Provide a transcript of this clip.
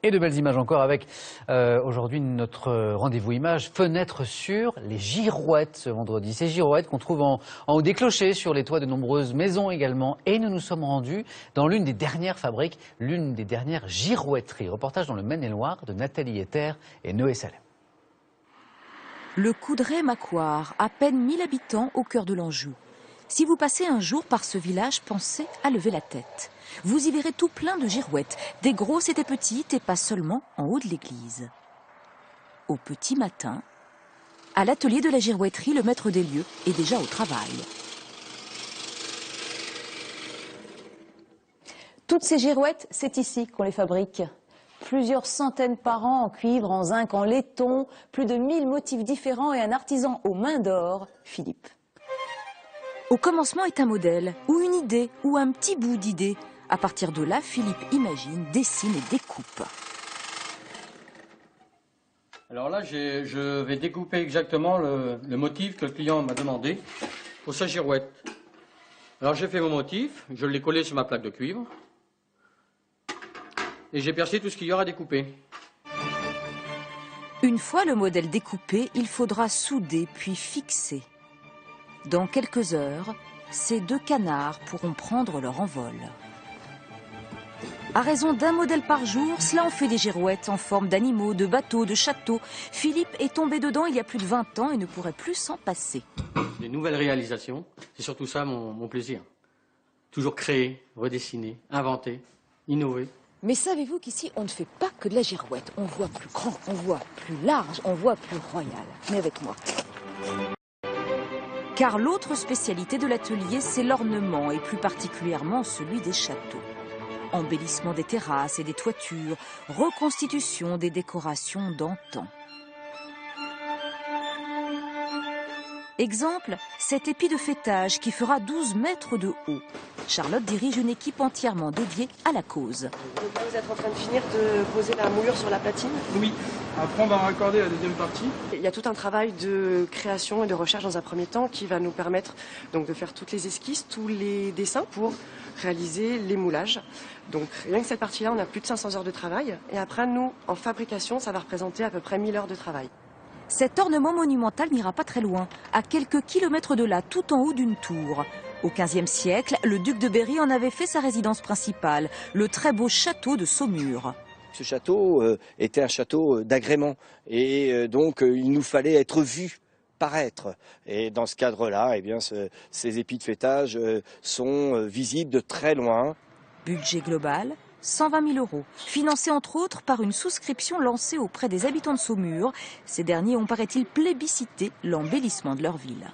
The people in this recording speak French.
Et de belles images encore avec aujourd'hui notre rendez-vous image, fenêtre sur les girouettes ce vendredi. Ces girouettes qu'on trouve en haut des clochers, sur les toits de nombreuses maisons également. Et nous nous sommes rendus dans l'une des dernières fabriques, l'une des dernières girouetteries. Reportage dans le Maine-et-Loire de Nathalie Ether et Noé Salem. Le Coudray-Macquart, à peine 1000 habitants au cœur de l'Anjou. Si vous passez un jour par ce village, pensez à lever la tête. Vous y verrez tout plein de girouettes, des grosses et des petites, et pas seulement en haut de l'église. Au petit matin, à l'atelier de la girouetterie, le maître des lieux est déjà au travail. Toutes ces girouettes, c'est ici qu'on les fabrique. Plusieurs centaines par an en cuivre, en zinc, en laiton, plus de 1000 motifs différents et un artisan aux mains d'or, Philippe. Au commencement est un modèle, ou une idée, ou un petit bout d'idée. À partir de là, Philippe imagine, dessine et découpe. Alors là, je vais découper exactement le motif que le client m'a demandé pour sa girouette. Alors j'ai fait mon motif, je l'ai collé sur ma plaque de cuivre et j'ai percé tout ce qu'il y aura à découper. Une fois le modèle découpé, il faudra souder puis fixer. Dans quelques heures, ces deux canards pourront prendre leur envol. À raison d'un modèle par jour, cela en fait des girouettes en forme d'animaux, de bateaux, de châteaux. Philippe est tombé dedans il y a plus de 20 ans et ne pourrait plus s'en passer. Des nouvelles réalisations, c'est surtout ça mon plaisir. Toujours créer, redessiner, inventer, innover. Mais savez-vous qu'ici, on ne fait pas que de la girouette. On voit plus grand, on voit plus large, on voit plus royal. Mais avec moi. Car l'autre spécialité de l'atelier, c'est l'ornement, et plus particulièrement celui des châteaux. Embellissement des terrasses et des toitures, reconstitution des décorations d'antan. Exemple, cet épi de fêtage qui fera 12 mètres de haut. Charlotte dirige une équipe entièrement dédiée à la cause. Donc là, vous êtes en train de finir de poser la moulure sur la platine? Oui, après on va raccorder la deuxième partie. Il y a tout un travail de création et de recherche dans un premier temps qui va nous permettre donc de faire toutes les esquisses, tous les dessins pour réaliser les moulages. Donc rien que cette partie-là, on a plus de 500 heures de travail. Et après, nous, en fabrication, ça va représenter à peu près 1000 heures de travail. Cet ornement monumental n'ira pas très loin, à quelques kilomètres de là, tout en haut d'une tour. Au XVe siècle, le duc de Berry en avait fait sa résidence principale, le très beau château de Saumur. Ce château était un château d'agrément et donc il nous fallait être vus paraître. Et dans ce cadre-là, eh bien, ces épis de fêtage sont visibles de très loin. Budget global, 120 000 €, financé entre autres par une souscription lancée auprès des habitants de Saumur. Ces derniers ont, paraît-il, plébiscité l'embellissement de leur ville.